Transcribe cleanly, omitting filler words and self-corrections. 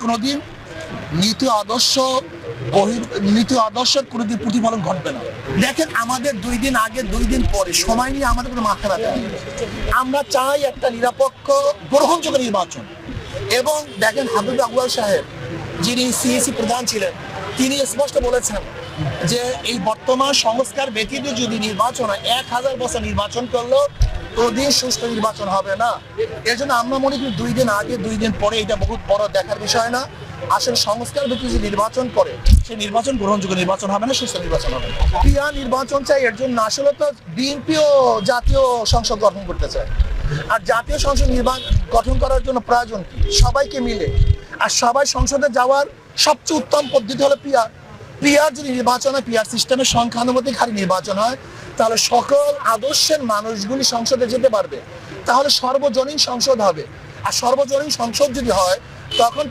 কোনোদিন নীতি আদর্শ নীতি আদর্শের কোনোদিন প্রতিফলন ঘটবে না। দেখেন, আমাদের 2 দিন আগে 2 দিন পরে সময় নিয়ে আমাদের কোনো মাথা ব্যথা নেই। আমরা চাই একটা নিরপেক্ষ গ্রহণযোগ্য নির্বাচন। এবং দেখেন, হাবিব আউয়াল সাহেব যিনি সিএসি প্রধান ছিলেন, তিনি স্পষ্ট বলেছেন যে এই বর্তমান সংস্কার ব্যতীত যদি নির্বাচন হয়, 1000 বছর নির্বাচন করলেও কোনদিন সুষ্ঠু নির্বাচন হবে না। এর জন্য আমরা মনে করি 2 দিন আগে 2 দিন পরে এটা বহুত বড় দেখার বিষয় না। আসলে সংস্কার ব্যতীত যে নির্বাচন করে সেই নির্বাচন গ্রহণযোগ্য নির্বাচন হবে না, সুষ্ঠু নির্বাচন হবে না। ক্রিয়া নির্বাচন চাই, এর জন্য আসলে তো বিএনপিও জাতীয় সংসদ গঠন করতে চায়। আর জাতীয় সংসদ গঠন করার জন্য প্রয়োজন কি? সবাইকে মিলে, আর সবাই সংসদে যাওয়ার সবচেয়ে উত্তম পদ্ধতি হলো পিআর যদি নির্বাচন হয়, পিআর সিস্টেমের সংখ্যানুপাতিক হারে নির্বাচন হয়, তাহলে সকল আদর্শের মানুষগুলি সংসদে যেতে পারবে। তাহলে সর্বজনীন সংসদ হবে। আর সর্বজনীন সংসদ যদি হয়, তখন